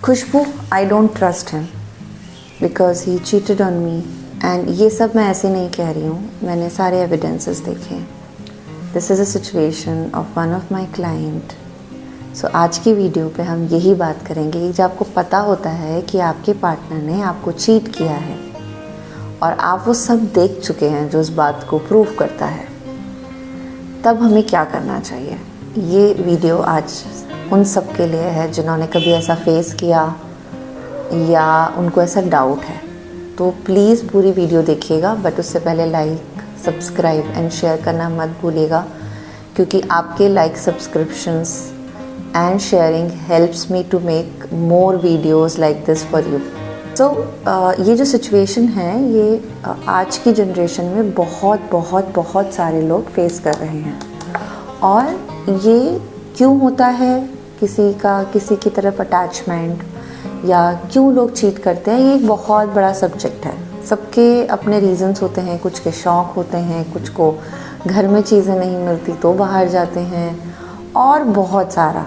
Khushboo, I don't trust him because he cheated on me. And ये सब मैं ऐसे नहीं कह रही हूँ, मैंने सारे एविडेंसेस देखे हैं। This is a situation of one of my client. सो आज की वीडियो पे हम यही बात करेंगे कि जब आपको पता होता है कि आपके पार्टनर ने आपको चीट किया है और आप वो सब देख चुके हैं जो इस बात को प्रूव करता है, तब हमें क्या करना चाहिए। ये वीडियो आज उन सब के लिए है जिन्होंने कभी ऐसा फेस किया या उनको ऐसा डाउट है। तो प्लीज़ पूरी वीडियो देखिएगा, बट उससे पहले लाइक, सब्सक्राइब एंड शेयर करना मत भूलिएगा, क्योंकि आपके like, subscriptions and sharing helps me to make more videos like this for you. So ये जो सिचुएशन है ये आज की जनरेशन में बहुत बहुत बहुत सारे लोग फेस कर रहे हैं। और ये क्यों होता है, किसी का किसी की तरफ अटैचमेंट या क्यों लोग चीट करते हैं, ये एक बहुत बड़ा सब्जेक्ट है। सबके अपने रीज़न्स होते हैं, कुछ के शौक़ होते हैं, कुछ को घर में चीज़ें नहीं मिलती तो बाहर जाते हैं, और बहुत सारा।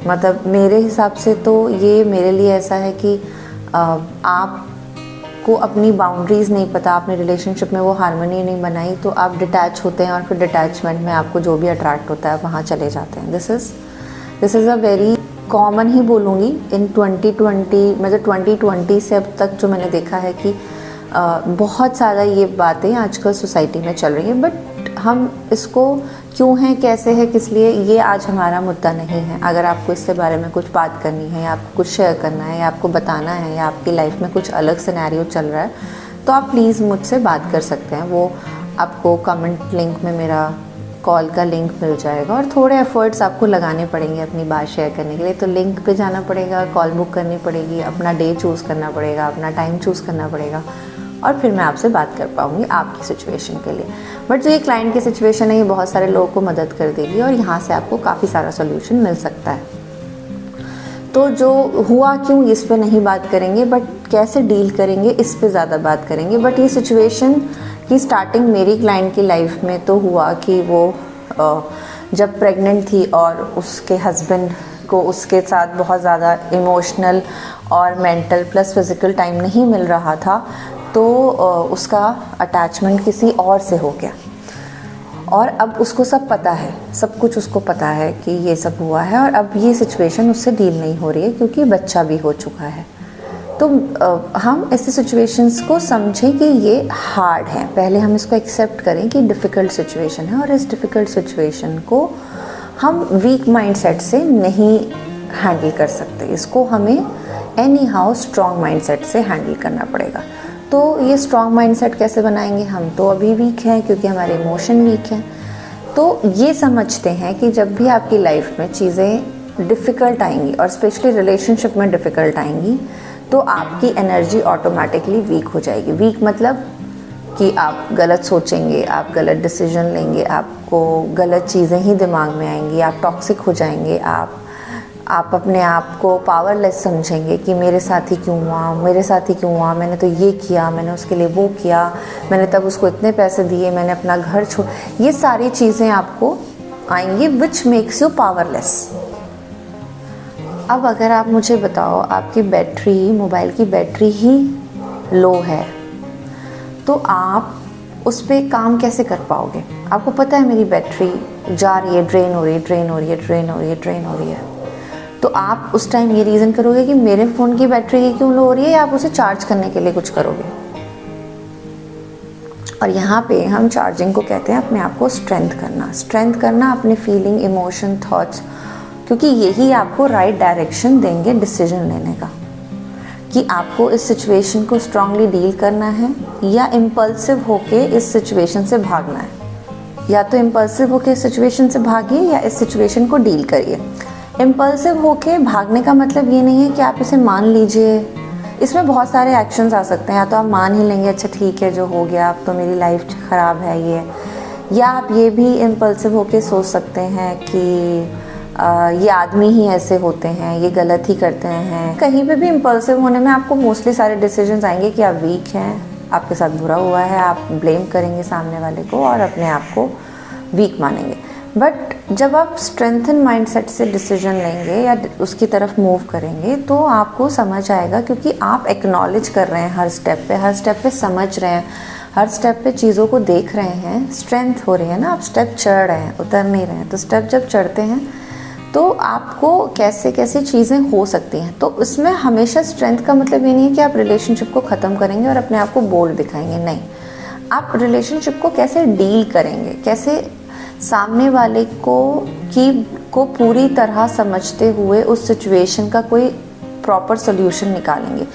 मतलब मेरे हिसाब से तो ये मेरे लिए ऐसा है कि आपको अपनी बाउंड्रीज़ नहीं पता, आपने रिलेशनशिप में वो हार्मनी नहीं बनाई, तो आप डिटैच होते हैं और फिर डिटैचमेंट में आपको जो भी अट्रैक्ट होता है वहाँ चले जाते हैं। This is a very common ही बोलूँगी इन 2020, मतलब 2020 से अब तक जो मैंने देखा है कि बहुत ज़्यादा ये बातें आजकल सोसाइटी में चल रही हैं। बट हम इसको क्यों हैं, कैसे है, किस लिए, ये आज हमारा मुद्दा नहीं है। अगर आपको इससे बारे में कुछ बात करनी है या आपको कुछ शेयर करना है या आपको बताना है या आपकी लाइफ में कुछ अलग सिनेरियो चल रहा है, तो आप प्लीज़ मुझसे बात कर सकते हैं। वो आपको कमेंट लिंक में मेरा कॉल का लिंक मिल जाएगा, और थोड़े एफर्ट्स आपको लगाने पड़ेंगे अपनी बात शेयर करने के लिए। तो लिंक पे जाना पड़ेगा, कॉल बुक करनी पड़ेगी, अपना डे चूज़ करना पड़ेगा, अपना टाइम चूज़ करना पड़ेगा, और फिर मैं आपसे बात कर पाऊँगी आपकी सिचुएशन के लिए। बट जो ये क्लाइंट की सिचुएशन है ये बहुत सारे लोगों को मदद कर देगी और यहाँ से आपको काफ़ी सारा सोल्यूशन मिल सकता है। तो जो हुआ क्यों इस पे नहीं बात करेंगे, बट कैसे डील करेंगे इस पे ज़्यादा बात करेंगे। बट ये सिचुएशन की स्टार्टिंग मेरी क्लाइंट की लाइफ में तो हुआ कि वो जब प्रेग्नेंट थी और उसके हस्बैंड को उसके साथ बहुत ज़्यादा इमोशनल और मेंटल प्लस फिज़िकल टाइम नहीं मिल रहा था, तो उसका अटैचमेंट किसी और से हो गया। और अब उसको सब पता है, सब कुछ उसको पता है कि ये सब हुआ है, और अब ये सिचुएशन उससे डील नहीं हो रही है क्योंकि बच्चा भी हो चुका है। तो हम ऐसे सिचुएशंस को समझें कि ये हार्ड है, पहले हम इसको एक्सेप्ट करें कि डिफ़िकल्ट सिचुएशन है, और इस डिफ़िकल्ट सिचुएशन को हम वीक माइंडसेट से नहीं हैंडल कर सकते। इसको हमें एनी हाउ स्ट्रॉन्ग माइंडसेट से हैंडल करना पड़ेगा। तो ये स्ट्रॉन्ग माइंडसेट कैसे बनाएंगे, हम तो अभी वीक हैं क्योंकि हमारे इमोशन वीक हैं। तो ये समझते हैं कि जब भी आपकी लाइफ में चीज़ें डिफ़िकल्ट आएंगी, और स्पेशली रिलेशनशिप में डिफ़िकल्ट आएंगी, तो आपकी एनर्जी ऑटोमेटिकली वीक हो जाएगी। वीक मतलब कि आप गलत सोचेंगे, आप गलत डिसीजन लेंगे, आपको गलत चीज़ें ही दिमाग में आएंगी, आप टॉक्सिक हो जाएंगे, आप अपने आप को पावरलेस समझेंगे कि मेरे साथ ही क्यों हुआ, मेरे साथ ही क्यों हुआ, मैंने तो ये किया, मैंने उसके लिए वो किया, मैंने तब उसको इतने पैसे दिए, मैंने अपना घर छोड़, ये सारी चीज़ें आपको आएंगी विच मेक्स यू पावरलेस। अब अगर आप मुझे बताओ आपकी बैटरी, मोबाइल की बैटरी ही लो है, तो आप उस पर काम कैसे कर पाओगे। आपको पता है मेरी बैटरी जा रही है, ड्रेन हो रही है, ड्रेन हो रही है, ड्रेन हो रही है, ड्रेन हो रही है, तो आप उस टाइम ये रीज़न करोगे कि मेरे फ़ोन की बैटरी ही क्यों लो हो रही है, या आप उसे चार्ज करने के लिए कुछ करोगे। और यहाँ पे हम चार्जिंग को कहते हैं अपने आप को स्ट्रेंथ करना अपने फीलिंग, इमोशन, थॉट्स, क्योंकि यही आपको राइट डायरेक्शन देंगे डिसीजन लेने का, कि आपको इस सिचुएशन को स्ट्रांगली डील करना है या इम्पल्सिव होके इस सिचुएशन से भागना है। या तो इम्पल्सिव होके इस सिचुएशन से भागिए या इस सिचुएशन को डील करिए। इम्पल्सिव होके भागने का मतलब ये नहीं है कि आप इसे मान लीजिए, इसमें बहुत सारे एक्शंस आ सकते हैं। या तो आप मान ही लेंगे, अच्छा ठीक है जो हो गया, अब तो मेरी लाइफ ख़राब है ये, या आप ये भी इम्पल्सिव होके सोच सकते हैं कि ये आदमी ही ऐसे होते हैं, ये गलत ही करते हैं। कहीं पे भी इम्पल्सिव होने में आपको मोस्टली सारे डिसीजंस आएंगे कि आप वीक हैं, आपके साथ बुरा हुआ है, आप ब्लेम करेंगे सामने वाले को और अपने आप को वीक मानेंगे। बट जब आप स्ट्रेंथन माइंडसेट से डिसीजन लेंगे या उसकी तरफ मूव करेंगे तो आपको समझ आएगा, क्योंकि आप एक्नॉलेज कर रहे हैं हर स्टेप पे समझ रहे हैं, हर स्टेप पे चीज़ों को देख रहे हैं, स्ट्रेंथ हो रही है ना। आप स्टेप चढ़ रहे हैं, उतर नहीं रहे हैं। तो स्टेप जब चढ़ते हैं तो आपको कैसे कैसे चीज़ें हो सकती हैं। तो उसमें हमेशा स्ट्रेंथ का मतलब ये नहीं है कि आप रिलेशनशिप को ख़त्म करेंगे और अपने आप को बोल्ड दिखाएंगे, नहीं। आप रिलेशनशिप को कैसे डील करेंगे, कैसे सामने वाले को पूरी तरह समझते हुए उस सिचुएशन का कोई प्रॉपर सोल्यूशन निकालेंगे।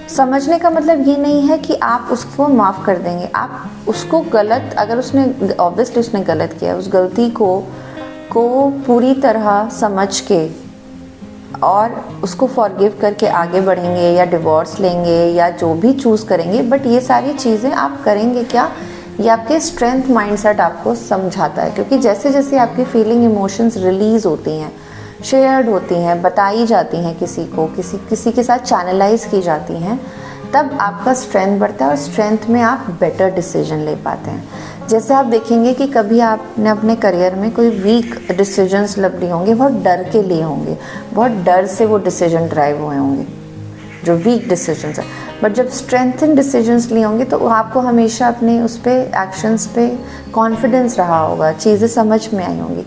समझने का मतलब ये नहीं है कि आप उसको माफ़ कर देंगे। आप उसको गलत, अगर उसने ऑब्वियसली उसने गलत किया, उस गलती को पूरी तरह समझ के और उसको फॉरगिव करके आगे बढ़ेंगे या डिवोर्स लेंगे या जो भी चूज़ करेंगे। बट ये सारी चीज़ें आप करेंगे क्या, ये आपके स्ट्रेंथ माइंडसेट आपको समझाता है। क्योंकि जैसे जैसे आपकी फीलिंग इमोशंस रिलीज़ होती हैं, शेयर्ड होती हैं, बताई जाती हैं किसी को, किसी के साथ चैनलाइज की जाती हैं, तब आपका स्ट्रेंथ बढ़ता है और स्ट्रेंथ में आप बेटर डिसीजन ले पाते हैं। जैसे आप देखेंगे कि कभी आपने अपने करियर में कोई वीक डिसीजंस लिए होंगे, बहुत डर के लिए होंगे, बहुत डर से वो डिसीजन ड्राइव हुए होंगे, जो वीक डिसीजंस है। बट जब स्ट्रेंथन डिसीजंस लिए होंगे तो आपको हमेशा अपने उस पे एक्शंस पे कॉन्फिडेंस रहा होगा, चीज़ें समझ में आई होंगी।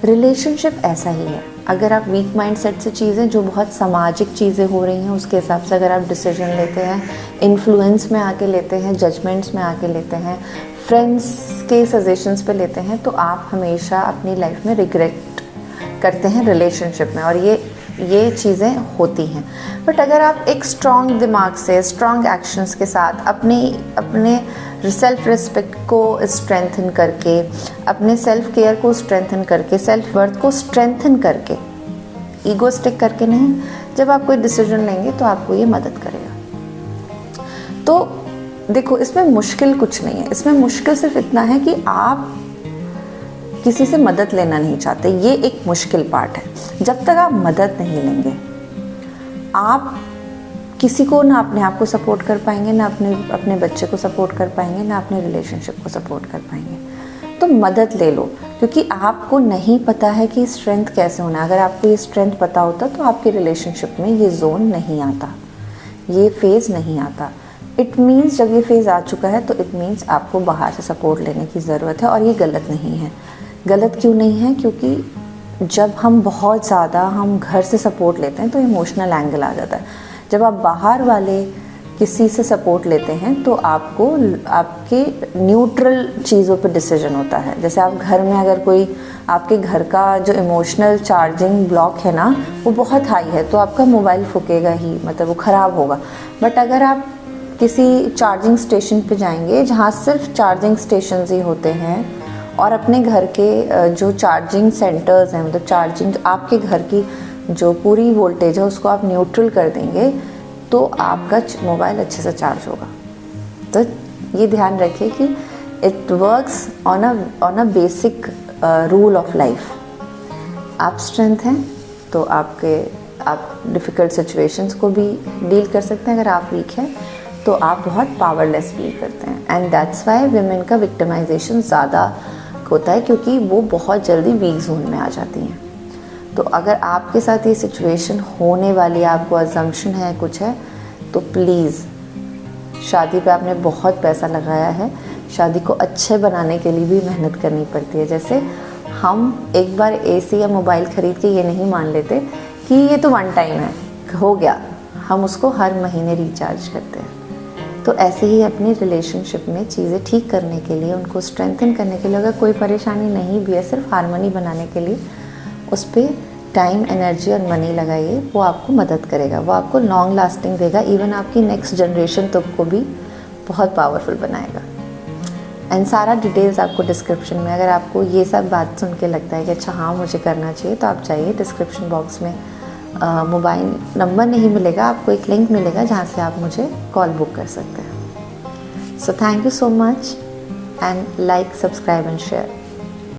रिलेशनशिप ऐसा ही है। अगर आप वीक माइंडसेट से चीज़ें, जो बहुत सामाजिक चीज़ें हो रही हैं उसके हिसाब से अगर आप डिसीजन लेते हैं, इन्फ्लुएंस में आके लेते हैं, जजमेंट्स में आके लेते हैं, फ्रेंड्स के सजेशंस पे लेते हैं, तो आप हमेशा अपनी लाइफ में रिग्रेट करते हैं रिलेशनशिप में, और ये चीज़ें होती हैं। बट अगर आप एक स्ट्रॉन्ग दिमाग से, स्ट्रॉन्ग एक्शंस के साथ अपने सेल्फ रिस्पेक्ट को स्ट्रेंथन करके, अपने सेल्फ केयर को स्ट्रेंथन करके, सेल्फ वर्थ को स्ट्रेंथन करके, ईगोस्टिक करके नहीं, जब आप कोई डिसीजन लेंगे तो आपको ये मदद करेगा। तो देखो, इसमें मुश्किल कुछ नहीं है। इसमें मुश्किल सिर्फ इतना है कि आप किसी से मदद लेना नहीं चाहते, ये एक मुश्किल पार्ट है। जब तक आप मदद नहीं लेंगे, आप किसी को ना अपने आप को सपोर्ट कर पाएंगे, ना अपने बच्चे को सपोर्ट कर पाएंगे, ना अपने रिलेशनशिप को सपोर्ट कर पाएंगे। तो मदद ले लो, क्योंकि आपको नहीं पता है कि स्ट्रेंथ कैसे होना है। अगर आपको ये स्ट्रेंथ पता होता तो आपके रिलेशनशिप में ये जोन नहीं आता, ये फेज़ नहीं आता। इट मीन्स जब ये फेज़ आ चुका है तो इट मीन्स आपको बाहर से सपोर्ट लेने की ज़रूरत है। और ये गलत नहीं है। गलत क्यों नहीं है? क्योंकि जब हम बहुत ज़्यादा हम घर से सपोर्ट लेते हैं तो इमोशनल एंगल आ जाता है। जब आप बाहर वाले किसी से सपोर्ट लेते हैं तो आपको आपके न्यूट्रल चीज़ों पे डिसीजन होता है। जैसे आप घर में, अगर कोई आपके घर का जो इमोशनल चार्जिंग ब्लॉक है ना वो बहुत हाई है, तो आपका मोबाइल फूकेगा ही, मतलब वो ख़राब होगा। बट अगर आप किसी चार्जिंग स्टेशन पे जाएंगे जहाँ सिर्फ चार्जिंग स्टेशंस ही होते हैं, और अपने घर के जो चार्जिंग सेंटर्स हैं, मतलब चार्जिंग आपके घर की जो पूरी वोल्टेज है उसको आप न्यूट्रल कर देंगे, तो आपका मोबाइल अच्छे से चार्ज होगा। तो ये ध्यान रखिए कि it works on a basic rule of life. आप स्ट्रेंथ हैं तो आप डिफ़िकल्ट सिचुएशंस को भी डील कर सकते हैं। अगर आप वीक हैं तो आप बहुत पावरलेस फील करते हैं। एंड दैट्स वाई विमेन का विक्टिमाइजेशन ज़्यादा होता है, क्योंकि वो बहुत जल्दी वीक जोन में आ जाती हैं। तो अगर आपके साथ ये सिचुएशन होने वाली है, आपको अजम्पशन है कुछ है, तो प्लीज़, शादी पे आपने बहुत पैसा लगाया है, शादी को अच्छे बनाने के लिए भी मेहनत करनी पड़ती है। जैसे हम एक बार एसी या मोबाइल ख़रीद के ये नहीं मान लेते कि ये तो वन टाइम है, हो गया, हम उसको हर महीने रिचार्ज करते हैं। तो ऐसे ही अपनी रिलेशनशिप में चीज़ें ठीक करने के लिए, उनको स्ट्रेंथन करने के लिए, अगर कोई परेशानी नहीं भी है, सिर्फ हारमोनी बनाने के लिए उस पर टाइम, एनर्जी और मनी लगाइए। वो आपको मदद करेगा, वो आपको लॉन्ग लास्टिंग देगा, इवन आपकी नेक्स्ट जनरेशन तक को भी बहुत पावरफुल बनाएगा। एंड सारा डिटेल्स आपको डिस्क्रिप्शन में, अगर आपको ये सब बात सुन के लगता है कि अच्छा हाँ मुझे करना चाहिए, तो आप चाहिए डिस्क्रिप्शन बॉक्स में मोबाइल नंबर नहीं मिलेगा, आपको एक लिंक मिलेगा जहाँ से आप मुझे कॉल बुक कर सकते हैं। So thank you so much, and like, subscribe and share.